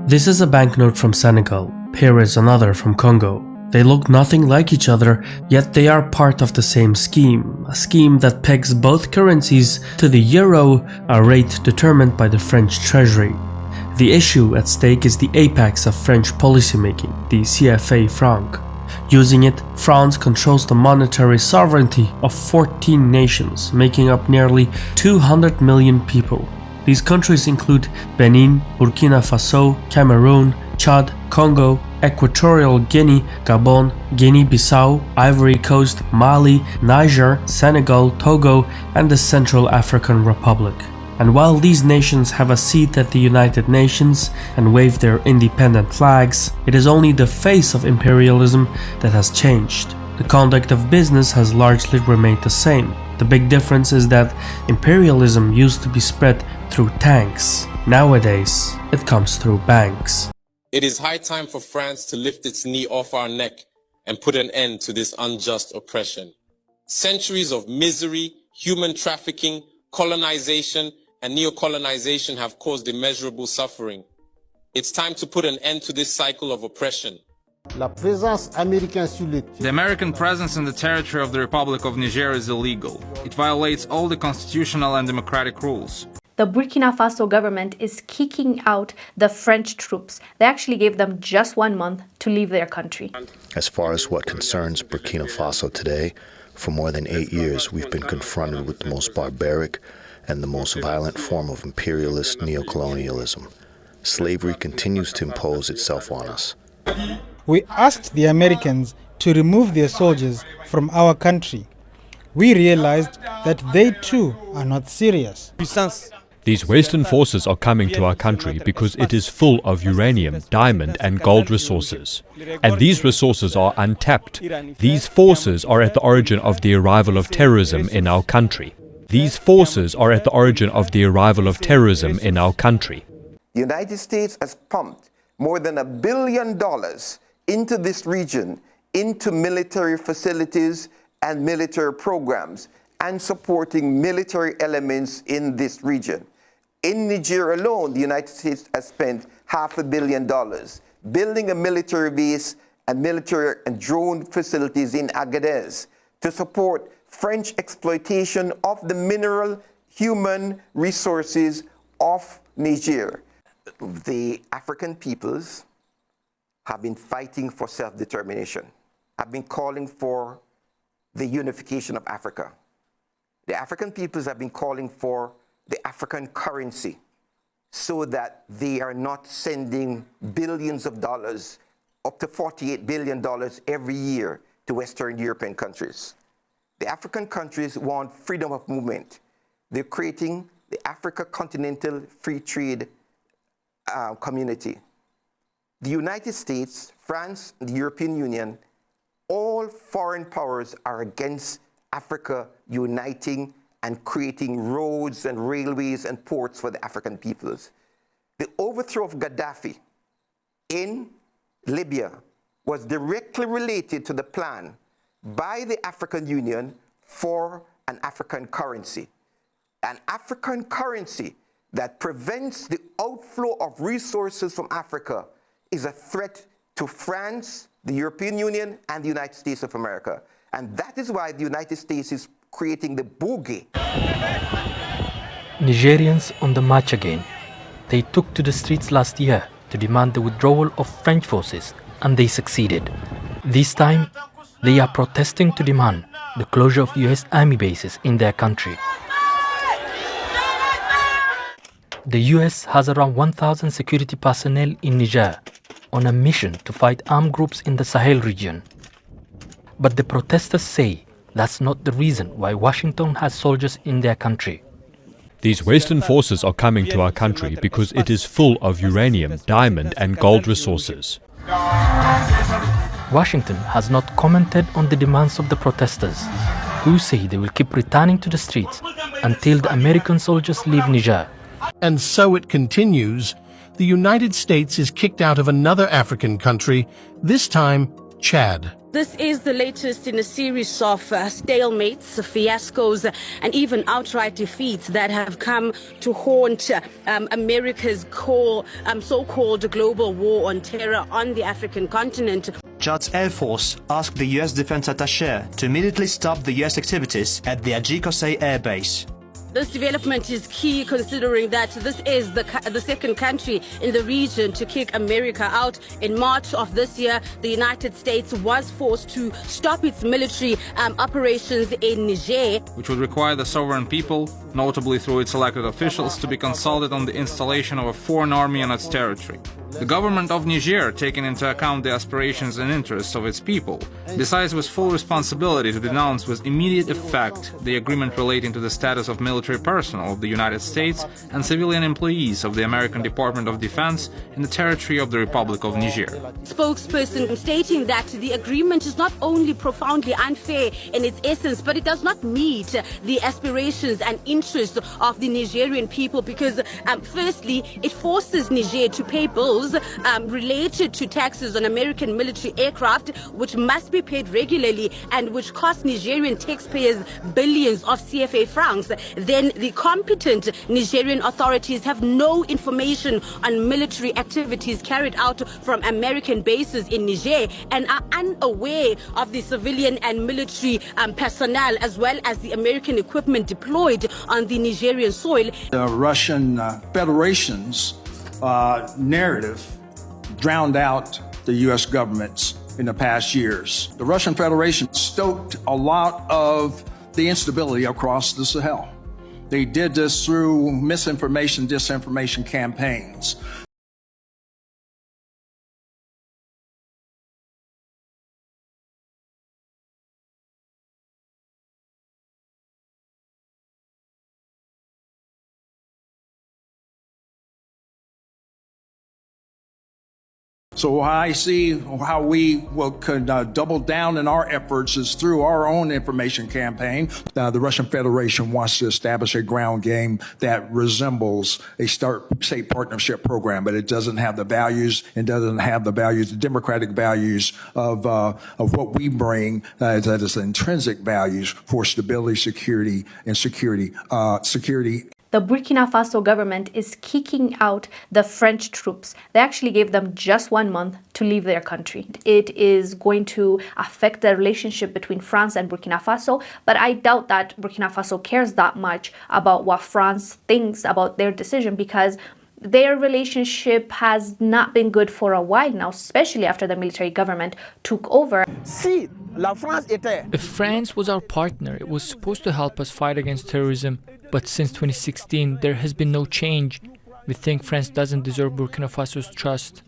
This is a banknote from Senegal. Here is another from Congo. They look nothing like each other, yet they are part of the same scheme, a scheme that pegs both currencies to the euro, a rate determined by the French treasury. The issue at stake is the apex of French policymaking, the CFA franc. Using it, France controls the monetary sovereignty of 14 nations, making up nearly 200 million people. These countries include Benin, Burkina Faso, Cameroon, Chad, Congo, Equatorial Guinea, Gabon, Guinea-Bissau, Ivory Coast, Mali, Niger, Senegal, Togo, and the Central African Republic. And while these nations have a seat at the United Nations and wave their independent flags, it is only the face of imperialism that has changed. The conduct of business has largely remained the same. The big difference is that imperialism used to be spread through tanks. Nowadays, it comes through banks. It is high time for France to lift its knee off our neck and put an end to this unjust oppression. Centuries of misery, human trafficking, colonization, and neocolonization have caused immeasurable suffering. It's time to put an end to this cycle of oppression. The American presence in the territory of the Republic of Niger is illegal. It violates all the constitutional and democratic rules. The Burkina Faso government is kicking out the French troops. They actually gave them just 1 month to leave their country. As far as what concerns Burkina Faso today, for more than 8 years we've been confronted with the most barbaric and the most violent form of imperialist neocolonialism. Slavery continues to impose itself on us. We asked the Americans to remove their soldiers from our country. We realized that they too are not serious. These Western forces are coming to our country because it is full of uranium, diamond and gold resources. And these resources are untapped. These forces are at the origin of the arrival of terrorism in our country. These forces are at the origin of the arrival of terrorism in our country. The United States has pumped more than $1 billion into this region, into military facilities and military programs, and supporting military elements in this region. In Niger alone, the United States has spent $500 million building a military base and military and drone facilities in Agadez to support French exploitation of the mineral human resources of Niger. The African peoples have been fighting for self-determination, have been calling for the unification of Africa. The African peoples have been calling for the African currency so that they are not sending billions of dollars, up to $48 billion every year to Western European countries. The African countries want freedom of movement. They're creating the Africa Continental Free Trade Community. The United States, France, the European Union, all foreign powers are against Africa uniting and creating roads and railways and ports for the African peoples. The overthrow of Gaddafi in Libya was directly related to the plan by the African Union for an African currency. An African currency that prevents the outflow of resources from Africa is a threat to France, the European Union, and the United States of America. And that is why the United States is creating the bogey. Nigerians on the march again. They took to the streets last year to demand the withdrawal of French forces, and they succeeded. This time, they are protesting to demand the closure of US army bases in their country. The US has around 1,000 security personnel in Niger on a mission to fight armed groups in the Sahel region. But the protesters say that's not the reason why Washington has soldiers in their country. These Western forces are coming to our country because it is full of uranium, diamond and gold resources. Washington has not commented on the demands of the protesters, who say they will keep returning to the streets until the American soldiers leave Niger. And so it continues. The United States is kicked out of another African country, this time Chad. This is the latest in a series of stalemates, fiascos, and even outright defeats that have come to haunt America's so-called global war on terror on the African continent. Chad's Air Force asked the U.S. Defense Attaché to immediately stop the U.S. activities at the Ajikose Air Base. This development is key considering that this is the second country in the region to kick America out. In March of this year, the United States was forced to stop its military operations in Niger, which would require the sovereign people, notably through its elected officials, to be consulted on the installation of a foreign army on its territory. The government of Niger, taking into account the aspirations and interests of its people, decides with full responsibility to denounce with immediate effect the agreement relating to the status of military personnel of the United States and civilian employees of the American Department of Defense in the territory of the Republic of Niger. Spokesperson stating that the agreement is not only profoundly unfair in its essence, but it does not meet the aspirations and interests of the Nigerian people because, firstly, it forces Niger to pay bills related to taxes on American military aircraft, which must be paid regularly and which cost Nigerian taxpayers billions of CFA francs. Then the competent Nigerian authorities have no information on military activities carried out from American bases in Niger and are unaware of the civilian and military personnel as well as the American equipment deployed on the Nigerian soil. The Russian Federation's narrative drowned out the U.S. government's in the past years. The Russian Federation stoked a lot of the instability across the Sahel. They did this through misinformation, disinformation campaigns. So I see how we could double down in our efforts is through our own information campaign. The Russian Federation wants to establish a ground game that resembles a state partnership program, but it doesn't have the values and doesn't have the values, the democratic values of what we bring, that is the intrinsic values for stability, security, and security. The Burkina Faso government is kicking out the French troops. They actually gave them just 1 month to leave their country. It is going to affect the relationship between France and Burkina Faso, but I doubt that Burkina Faso cares that much about what France thinks about their decision because their relationship has not been good for a while now, especially after the military government took over. If France was our partner, it was supposed to help us fight against terrorism. But since 2016, there has been no change. We think France doesn't deserve Burkina Faso's trust.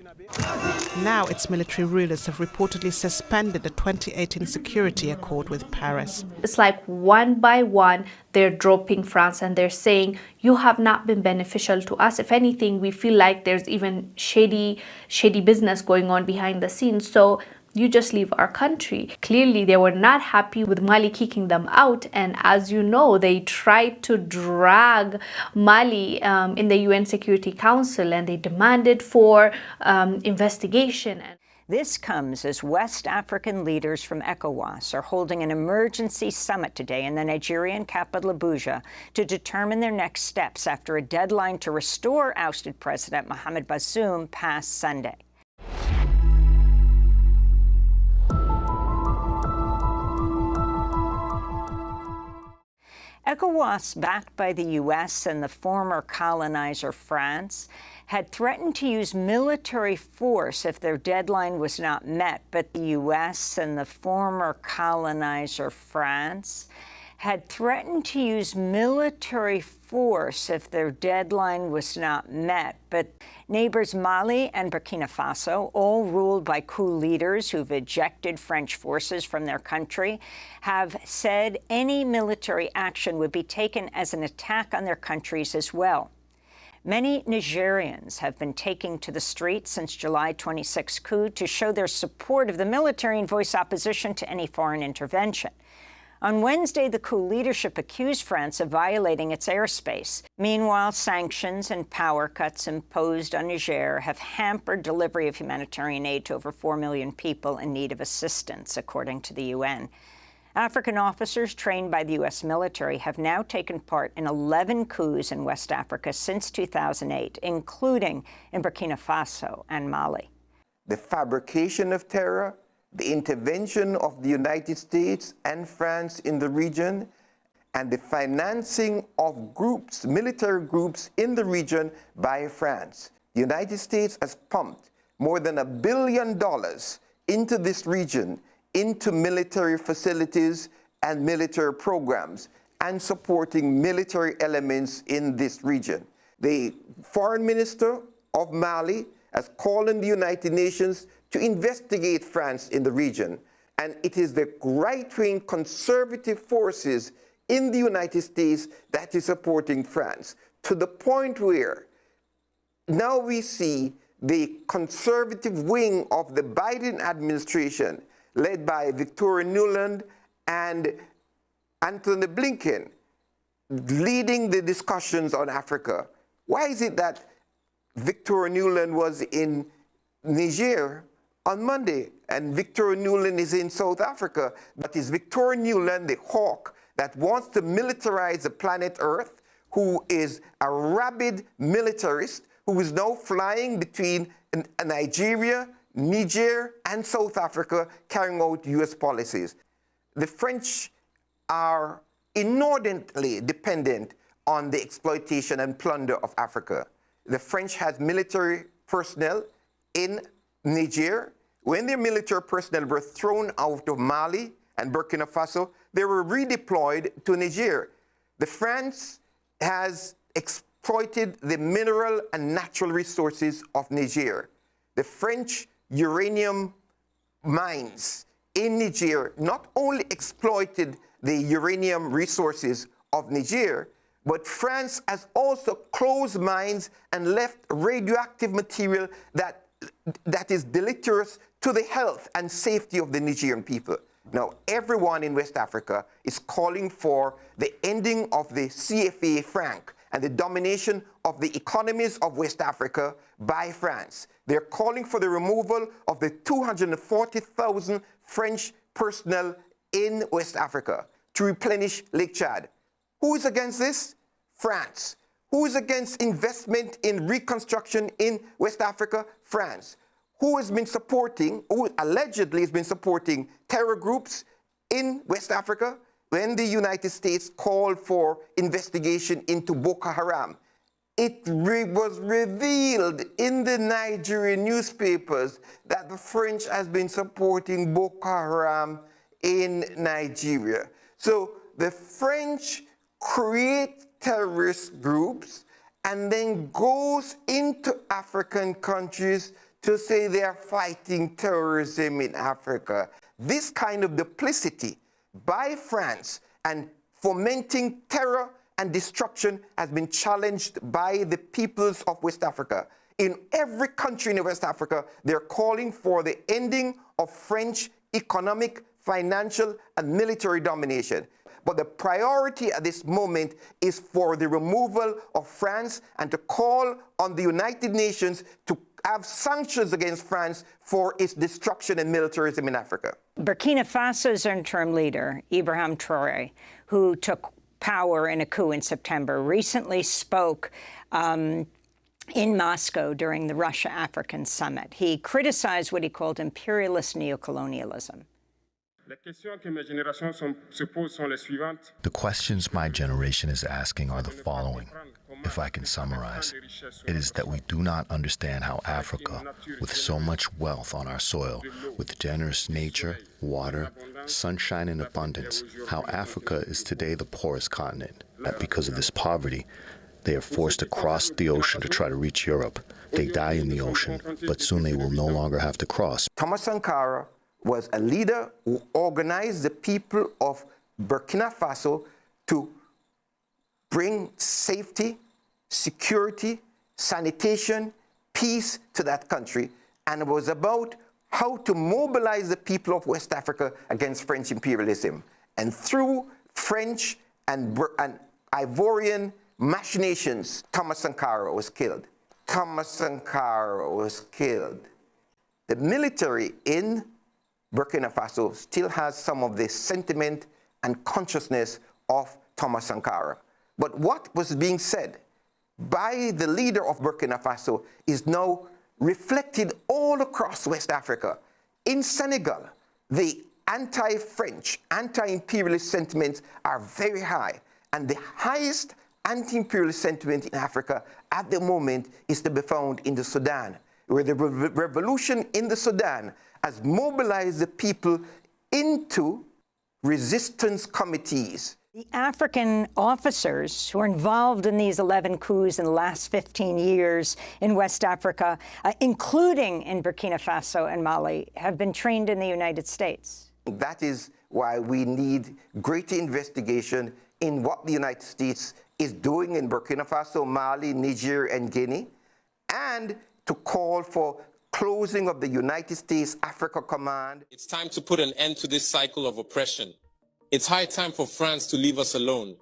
Now its military rulers have reportedly suspended the 2018 security accord with Paris. It's like one by one, they're dropping France and they're saying, you have not been beneficial to us. If anything, we feel like there's even shady business going on behind the scenes. So you just leave our country. Clearly, they were not happy with Mali kicking them out. And as you know, they tried to drag Mali in the UN Security Council and they demanded for investigation. This comes as West African leaders from ECOWAS are holding an emergency summit today in the Nigerian capital Abuja to determine their next steps after a deadline to restore ousted President Mohamed Bazoum passed Sunday. ECOWAS, backed by the U.S. and the former colonizer France, had threatened to use military force if their deadline was not met, but the U.S. and the former colonizer France had threatened to use military force if their deadline was not met. But neighbors Mali and Burkina Faso, all ruled by coup leaders who've ejected French forces from their country, have said any military action would be taken as an attack on their countries as well. Many Nigerians have been taking to the streets since July 26 coup to show their support of the military and voice opposition to any foreign intervention. On Wednesday, the coup leadership accused France of violating its airspace. Meanwhile, sanctions and power cuts imposed on Niger have hampered delivery of humanitarian aid to over 4 million people in need of assistance, according to the UN. African officers trained by the U.S. military have now taken part in 11 coups in West Africa since 2008, including in Burkina Faso and Mali. The fabrication of terror, the intervention of the United States and France in the region, and the financing of groups, military groups in the region by France. The United States has pumped more than $1 billion into this region, into military facilities and military programs, and supporting military elements in this region. The foreign minister of Mali has called on the United Nations to investigate France in the region. And it is the right-wing conservative forces in the United States that is supporting France, to the point where now we see the conservative wing of the Biden administration, led by Victoria Nuland and Antony Blinken, leading the discussions on Africa. Why is it that Victoria Nuland was in Niger on Monday and Victoria Nuland is in South Africa? But is Victoria Nuland the hawk that wants to militarize the planet Earth, who is a rabid militarist, who is now flying between Nigeria, Niger, and South Africa, carrying out U.S. policies? The French are inordinately dependent on the exploitation and plunder of Africa. The French has military personnel in Niger. When their military personnel were thrown out of Mali and Burkina Faso, they were redeployed to Niger. The France has exploited the mineral and natural resources of Niger. The French uranium mines in Niger not only exploited the uranium resources of Niger, but France has also closed mines and left radioactive material that is deleterious to the health and safety of the Nigerian people. Now, everyone in West Africa is calling for the ending of the CFA franc and the domination of the economies of West Africa by France. They're calling for the removal of the 240,000 French personnel in West Africa to replenish Lake Chad. Who is against this? France. Who is against investment in reconstruction in West Africa? France. Who has been supporting, who allegedly has been supporting terror groups in West Africa when the United States called for investigation into Boko Haram? It was revealed in the Nigerian newspapers that the French has been supporting Boko Haram in Nigeria. So the French create terrorist groups and then goes into African countries to say they are fighting terrorism in Africa. This kind of duplicity by France and fomenting terror and destruction has been challenged by the peoples of West Africa. In every country in West Africa, they're calling for the ending of French economic, financial, and military domination. But the priority at this moment is for the removal of France and to call on the United Nations to have sanctions against France for its destruction and militarism in Africa. Burkina Faso's interim leader, Ibrahim Traoré, who took power in a coup in September, recently spoke in Moscow during the Russia-African summit. He criticized what he called imperialist neocolonialism. The questions my generation is asking are the following. If I can summarize, it is that we do not understand how Africa, with so much wealth on our soil, with generous nature, water, sunshine and abundance, how Africa is today the poorest continent. That because of this poverty, they are forced to cross the ocean to try to reach Europe. They die in the ocean, but soon they will no longer have to cross. Thomas Sankara was a leader who organized the people of Burkina Faso to bring safety, security, sanitation, peace to that country, and it was about how to mobilize the people of West Africa against French imperialism. And through French and Ivorian machinations, Thomas Sankara was killed. Thomas Sankara was killed. The military in Burkina Faso still has some of the sentiment and consciousness of Thomas Sankara. But what was being said by the leader of Burkina Faso is now reflected all across West Africa. In Senegal, the anti-French, anti-imperialist sentiments are very high, and the highest anti-imperialist sentiment in Africa at the moment is to be found in the Sudan, where the revolution in the Sudan has mobilized the people into resistance committees. The African officers who are involved in these 11 coups in the last 15 years in West Africa, including in Burkina Faso and Mali, have been trained in the United States. That is why we need greater investigation in what the United States is doing in Burkina Faso, Mali, Niger, and Guinea, and to call for closing of the United States Africa Command. It's time to put an end to this cycle of oppression. It's high time for France to leave us alone.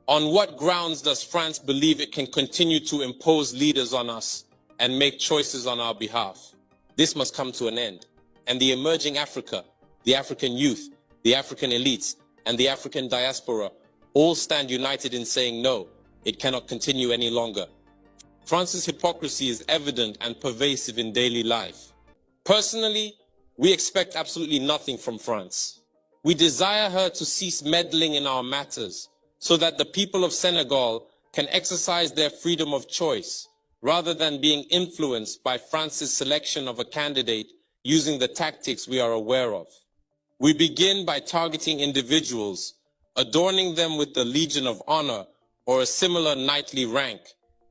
On what grounds does France believe it can continue to impose leaders on us and make choices on our behalf? This must come to an end. And the emerging Africa, the African youth, the African elites, and the African diaspora all stand united in saying no, it cannot continue any longer. France's hypocrisy is evident and pervasive in daily life. Personally, we expect absolutely nothing from France. We desire her to cease meddling in our matters so that the people of Senegal can exercise their freedom of choice rather than being influenced by France's selection of a candidate using the tactics we are aware of. We begin by targeting individuals, adorning them with the Legion of Honor or a similar knightly rank,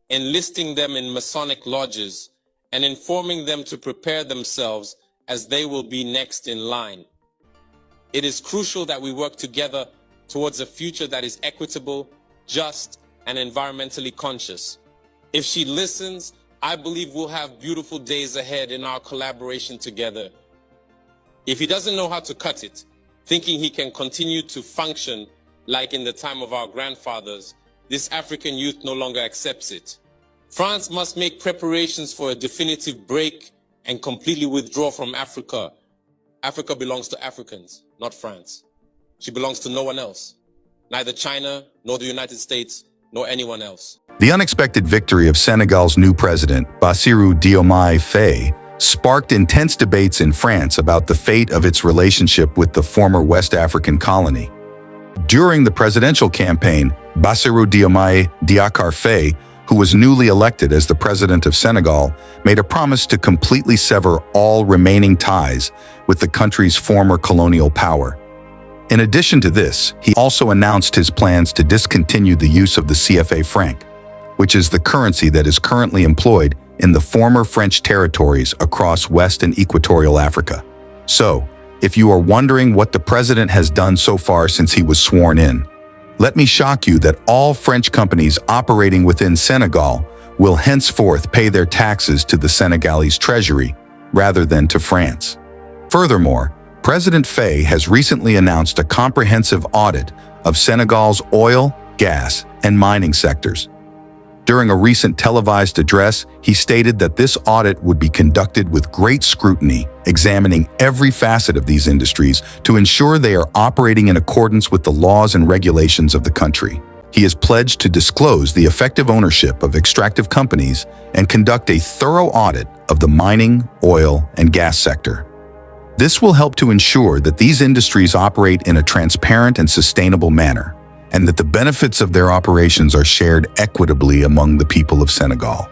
enlisting them in Masonic lodges, and informing them to prepare themselves as they will be next in line. It is crucial that we work together towards a future that is equitable, just, and environmentally conscious. If she listens, I believe we'll have beautiful days ahead in our collaboration together. If he doesn't know how to cut it, thinking he can continue to function like in the time of our grandfathers, this African youth no longer accepts it. France must make preparations for a definitive break and completely withdraw from Africa. Africa belongs to Africans, not France. She belongs to no one else, neither China, nor the United States, nor anyone else. The unexpected victory of Senegal's new president, Bassirou Diomaye Faye, sparked intense debates in France about the fate of its relationship with the former West African colony. During the presidential campaign, Bassirou Diomaye Diakhar Faye, who was newly elected as the president of Senegal, made a promise to completely sever all remaining ties with the country's former colonial power. In addition to this, he also announced his plans to discontinue the use of the CFA franc, which is the currency that is currently employed in the former French territories across West and Equatorial Africa. So, if you are wondering what the president has done so far since he was sworn in, let me shock you that all French companies operating within Senegal will henceforth pay their taxes to the Senegalese treasury rather than to France. Furthermore, President Faye has recently announced a comprehensive audit of Senegal's oil, gas, and mining sectors. During a recent televised address, he stated that this audit would be conducted with great scrutiny, examining every facet of these industries to ensure they are operating in accordance with the laws and regulations of the country. He has pledged to disclose the effective ownership of extractive companies and conduct a thorough audit of the mining, oil, and gas sector. This will help to ensure that these industries operate in a transparent and sustainable manner, and that the benefits of their operations are shared equitably among the people of Senegal.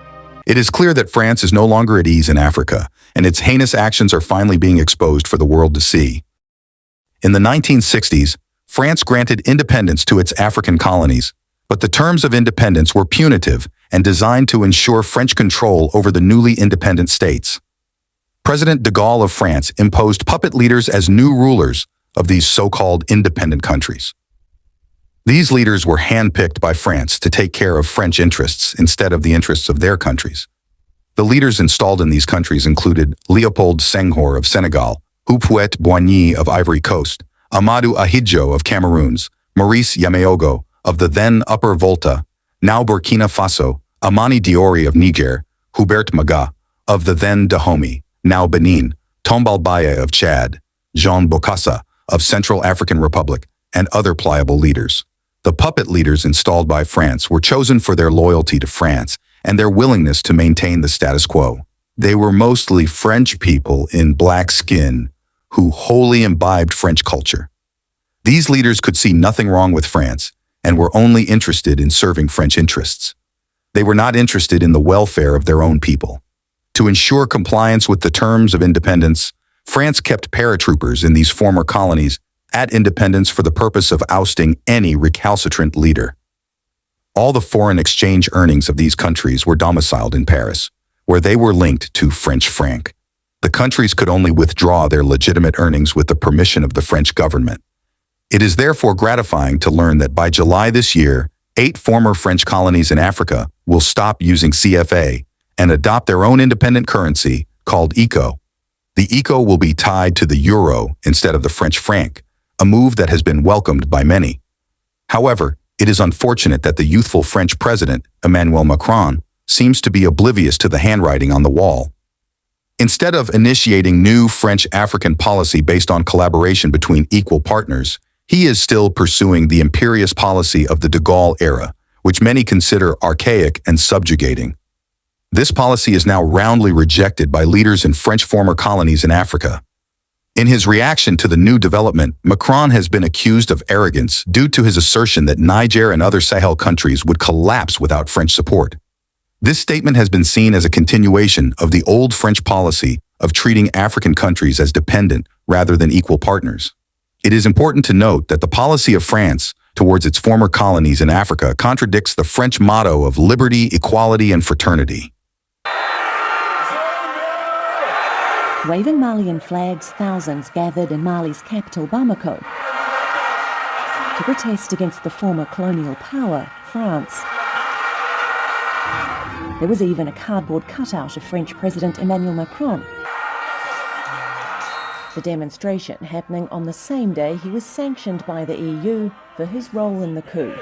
It is clear that France is no longer at ease in Africa, and its heinous actions are finally being exposed for the world to see. In the 1960s, France granted independence to its African colonies, but the terms of independence were punitive and designed to ensure French control over the newly independent states. President de Gaulle of France imposed puppet leaders as new rulers of these so-called independent countries. These leaders were handpicked by France to take care of French interests instead of the interests of their countries. The leaders installed in these countries included Léopold Senghor of Senegal, Houphouët-Boigny of Ivory Coast, Amadou Ahidjo of Cameroons, Maurice Yameogo of the then Upper Volta, now Burkina Faso, Amani Diori of Niger, Hubert Maga of the then Dahomey, now Benin, Tombal Baye of Chad, Jean Bokassa of Central African Republic, and other pliable leaders. The puppet leaders installed by France were chosen for their loyalty to France and their willingness to maintain the status quo. They were mostly French people in black skin who wholly imbibed French culture. These leaders could see nothing wrong with France and were only interested in serving French interests. They were not interested in the welfare of their own people. To ensure compliance with the terms of independence, France kept paratroopers in these former colonies at independence for the purpose of ousting any recalcitrant leader. All the foreign exchange earnings of these countries were domiciled in Paris, where they were linked to French franc. The countries could only withdraw their legitimate earnings with the permission of the French government. It is therefore gratifying to learn that by July this year, 8 former French colonies in Africa will stop using CFA and adopt their own independent currency called ECO. The ECO will be tied to the euro instead of the French franc, a move that has been welcomed by many. However, it is unfortunate that the youthful French president, Emmanuel Macron, seems to be oblivious to the handwriting on the wall. Instead of initiating new French-African policy based on collaboration between equal partners, he is still pursuing the imperious policy of the de Gaulle era, which many consider archaic and subjugating. This policy is now roundly rejected by leaders in French former colonies in Africa. In his reaction to the new development, Macron has been accused of arrogance due to his assertion that Niger and other Sahel countries would collapse without French support. This statement has been seen as a continuation of the old French policy of treating African countries as dependent rather than equal partners. It is important to note that the policy of France towards its former colonies in Africa contradicts the French motto of liberty, equality, and fraternity. Waving Malian flags, thousands gathered in Mali's capital, Bamako, to protest against the former colonial power, France. There was even a cardboard cutout of French President Emmanuel Macron. The demonstration happening on the same day he was sanctioned by the EU for his role in the coup.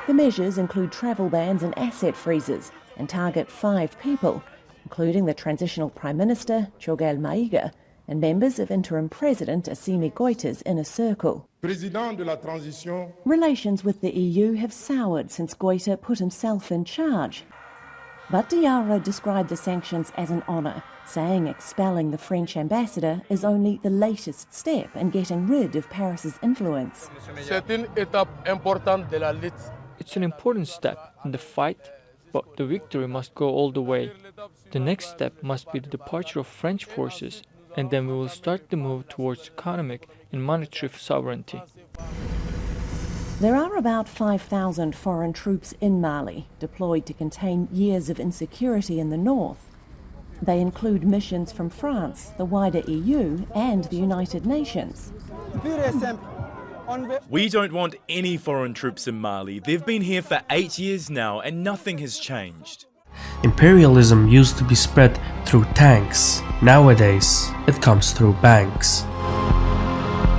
The measures include travel bans and asset freezes and target 5 people, including the transitional Prime Minister, Choguel Maïga, and members of interim President Assimi Goïta's inner circle. Relations with the EU have soured since Goïta put himself in charge. But Diarra described the sanctions as an honour, saying expelling the French ambassador is only the latest step in getting rid of Paris's influence. It's an important step in the fight, but the victory must go all the way. The next step must be the departure of French forces, and then we will start the move towards economic and monetary sovereignty. There are about 5,000 foreign troops in Mali, deployed to contain years of insecurity in the north. They include missions from France, the wider EU, and the United Nations. We don't want any foreign troops in Mali. They've been here for 8 years now, and nothing has changed. Imperialism used to be spread through tanks. Nowadays, it comes through banks.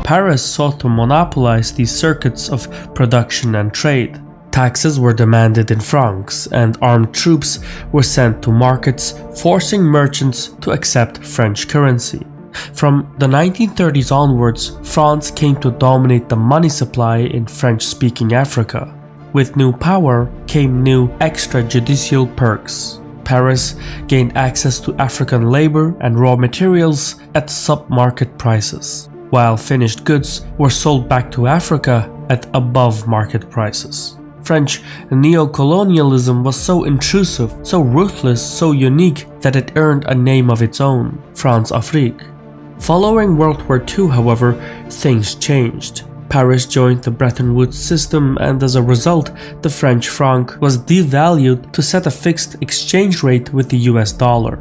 Paris sought to monopolize these circuits of production and trade. Taxes were demanded in francs, and armed troops were sent to markets, forcing merchants to accept French currency. From the 1930s onwards, France came to dominate the money supply in French-speaking Africa. With new power came new extrajudicial perks. Paris gained access to African labor and raw materials at sub-market prices. while finished goods were sold back to Africa at above market prices. French neo-colonialism was so intrusive, so ruthless, so unique that it earned a name of its own, France-Afrique. Following World War II, however, things changed. Paris joined the Bretton Woods system, and as a result, the French franc was devalued to set a fixed exchange rate with the US dollar.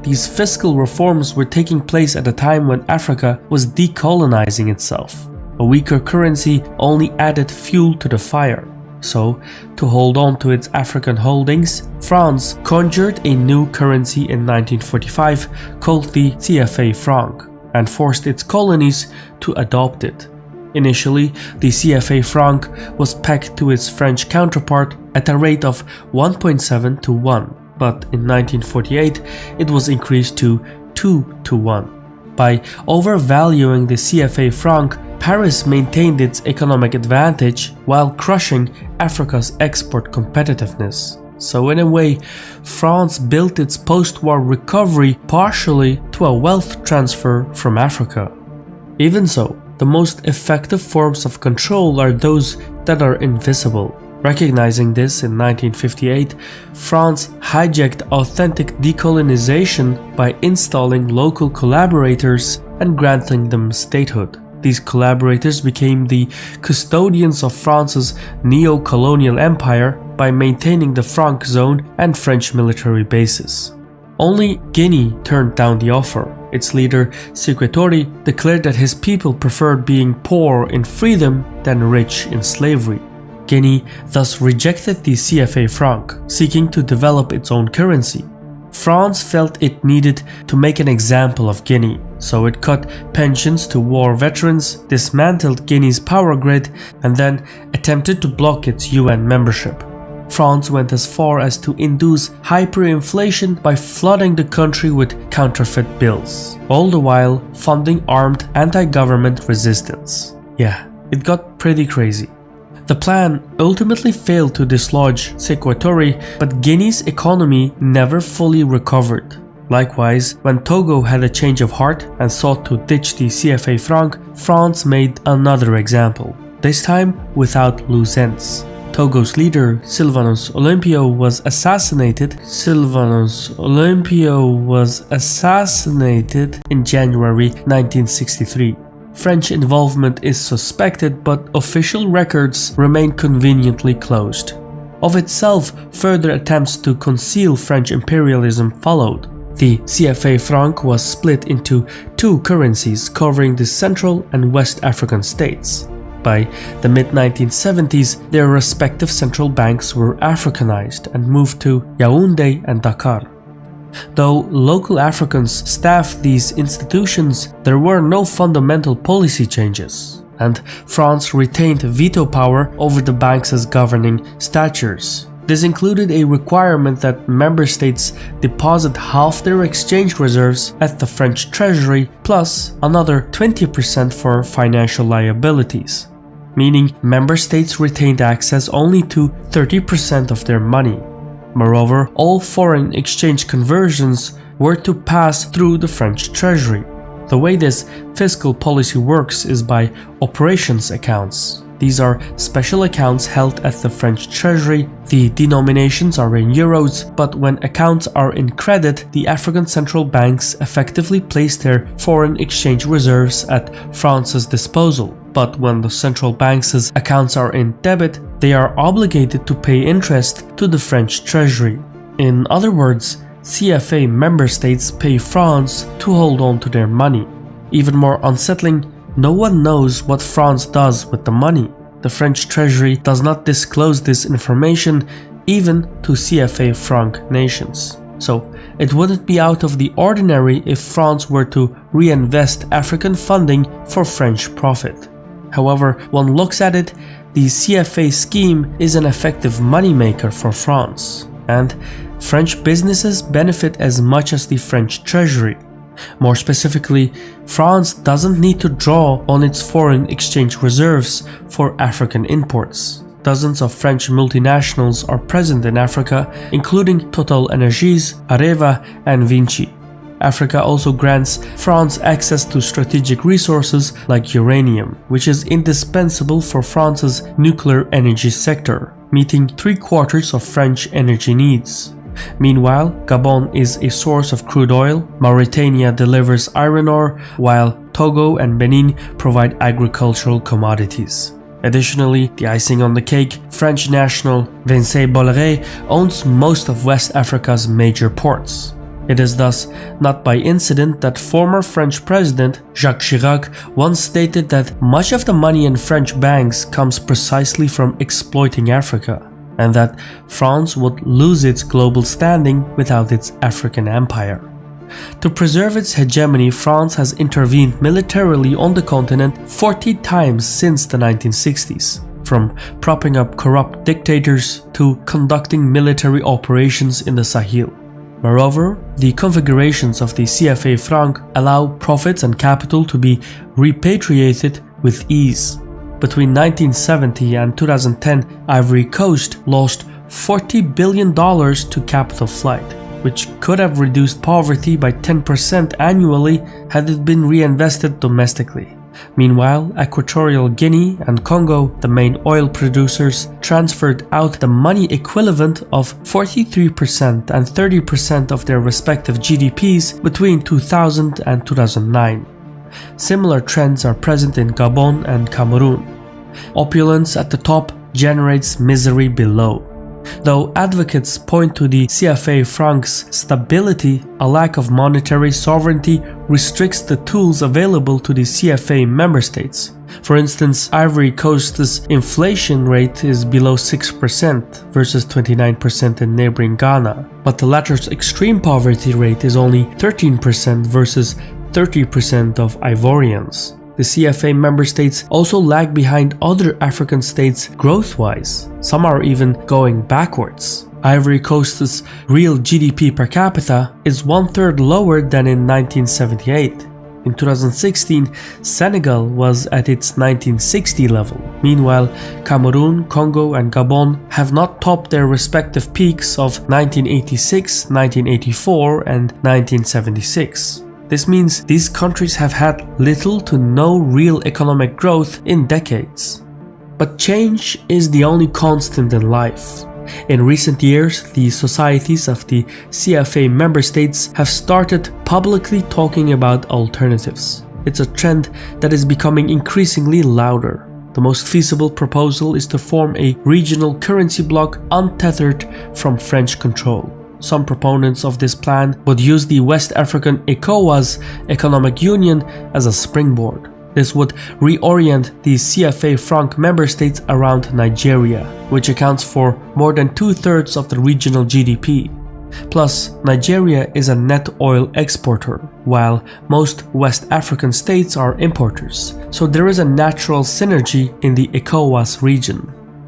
These fiscal reforms were taking place at a time when Africa was decolonizing itself. A weaker currency only added fuel to the fire. So, to hold on to its African holdings, France conjured a new currency in 1945 called the CFA franc and forced its colonies to adopt it. Initially, the CFA franc was pegged to its French counterpart at a rate of 1.7 to 1, but in 1948 it was increased to 2 to 1. By overvaluing the CFA franc, Paris maintained its economic advantage while crushing Africa's export competitiveness. So in a way, France built its post-war recovery partially to a wealth transfer from Africa. Even so, the most effective forms of control are those that are invisible. Recognizing this in 1958, France hijacked authentic decolonization by installing local collaborators and granting them statehood. These collaborators became the custodians of France's neo-colonial empire by maintaining the franc zone and French military bases. Only Guinea turned down the offer. Its leader, Sékou Touré, declared that his people preferred being poor in freedom than rich in slavery. Guinea thus rejected the CFA franc, seeking to develop its own currency. France felt it needed to make an example of Guinea, so it cut pensions to war veterans, dismantled Guinea's power grid, and then attempted to block its UN membership. France went as far as to induce hyperinflation by flooding the country with counterfeit bills, all the while funding armed anti-government resistance. Yeah, it got pretty crazy. The plan ultimately failed to dislodge Sékou Touré, but Guinea's economy never fully recovered. Likewise, when Togo had a change of heart and sought to ditch the CFA franc, France made another example, this time without loose ends. Togo's leader, Sylvanus Olympio, was assassinated in January 1963. French involvement is suspected, but official records remain conveniently closed. Of itself, further attempts to conceal French imperialism followed. The CFA franc was split into two currencies covering the Central and West African states. By the mid-1970s, their respective central banks were Africanized and moved to Yaoundé and Dakar. Though local Africans staffed these institutions, there were no fundamental policy changes, and France retained veto power over the banks' governing statutes. This included a requirement that member states deposit half their exchange reserves at the French treasury, plus another 20% for financial liabilities, meaning member states retained access only to 30% of their money. Moreover, all foreign exchange conversions were to pass through the French treasury. The way this fiscal policy works is by operations accounts. These are special accounts held at the French treasury. The denominations are in euros, but when accounts are in credit, the African central banks effectively place their foreign exchange reserves at France's disposal. But when the central banks' accounts are in debit, they are obligated to pay interest to the French treasury. In other words, CFA member states pay France to hold on to their money. Even more unsettling, no one knows what France does with the money. The French treasury does not disclose this information even to CFA franc nations. So it wouldn't be out of the ordinary if France were to reinvest African funding for French profit. However, one looks at it, the CFA scheme is an effective moneymaker for France, and French businesses benefit as much as the French treasury. More specifically, France doesn't need to draw on its foreign exchange reserves for African imports. Dozens of French multinationals are present in Africa, including Total Energies, Areva, and Vinci. Africa also grants France access to strategic resources like uranium, which is indispensable for France's nuclear energy sector, meeting 3/4 of French energy needs. Meanwhile, Gabon is a source of crude oil, Mauritania delivers iron ore, while Togo and Benin provide agricultural commodities. Additionally, the icing on the cake, French national Vincent Bolloré owns most of West Africa's major ports. It is thus not by incident that former French President Jacques Chirac once stated that much of the money in French banks comes precisely from exploiting Africa, and that France would lose its global standing without its African empire. To preserve its hegemony, France has intervened militarily on the continent 40 times since the 1960s, from propping up corrupt dictators to conducting military operations in the Sahel. Moreover, the configurations of the CFA franc allow profits and capital to be repatriated with ease. Between 1970 and 2010, Ivory Coast lost $40 billion to capital flight, which could have reduced poverty by 10% annually had it been reinvested domestically. Meanwhile, Equatorial Guinea and Congo, the main oil producers, transferred out the money equivalent of 43% and 30% of their respective GDPs between 2000 and 2009. Similar trends are present in Gabon and Cameroon. Opulence at the top generates misery below. Though advocates point to the CFA franc's stability, a lack of monetary sovereignty restricts the tools available to the CFA member states. For instance, Ivory Coast's inflation rate is below 6% versus 29% in neighboring Ghana, but the latter's extreme poverty rate is only 13% versus 30% of Ivorians. The CFA member states also lag behind other African states growth-wise. Some are even going backwards. Ivory Coast's real GDP per capita is 1/3 lower than in 1978. In 2016, Senegal was at its 1960 level. Meanwhile, Cameroon, Congo, and Gabon have not topped their respective peaks of 1986, 1984, and 1976. This means these countries have had little to no real economic growth in decades. But change is the only constant in life. In recent years, the societies of the CFA member states have started publicly talking about alternatives. It's a trend that is becoming increasingly louder. The most feasible proposal is to form a regional currency bloc untethered from French control. Some proponents of this plan would use the West African ECOWAS economic union as a springboard. This would reorient the CFA franc member states around Nigeria, which accounts for more than 2/3 of the regional GDP. Plus, Nigeria is a net oil exporter, while most West African states are importers, so there is a natural synergy in the ECOWAS region.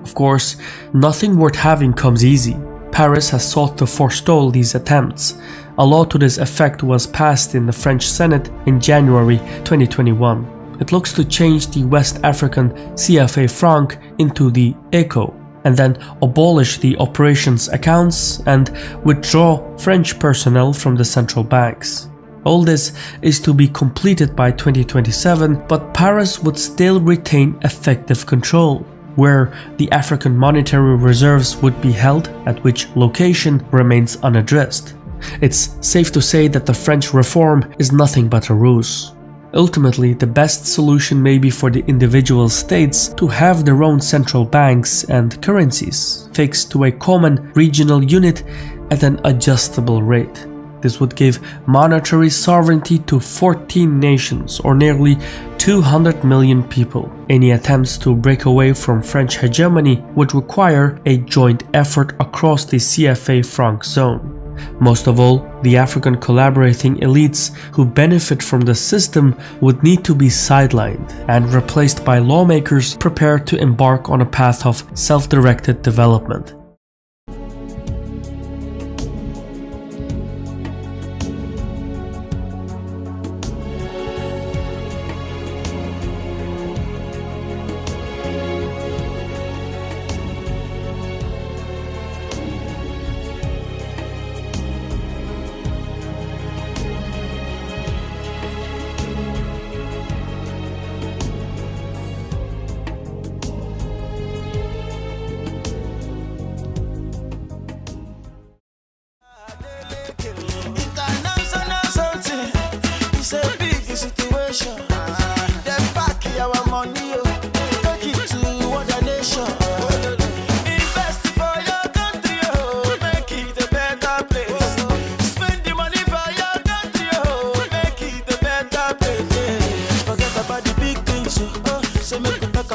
Of course, nothing worth having comes easy. Paris has sought to forestall these attempts. A law to this effect was passed in the French Senate in January 2021. It looks to change the West African CFA franc into the ECO, and then abolish the operations accounts and withdraw French personnel from the central banks. All this is to be completed by 2027, but Paris would still retain effective control. Where the African monetary reserves would be held, at which location remains unaddressed. It's safe to say that the French reform is nothing but a ruse. Ultimately, the best solution may be for the individual states to have their own central banks and currencies, fixed to a common regional unit at an adjustable rate. This would give monetary sovereignty to 14 nations, or nearly 200 million people. Any attempts to break away from French hegemony would require a joint effort across the CFA franc zone. Most of all, the African collaborating elites who benefit from the system would need to be sidelined and replaced by lawmakers prepared to embark on a path of self-directed development.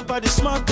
by the smart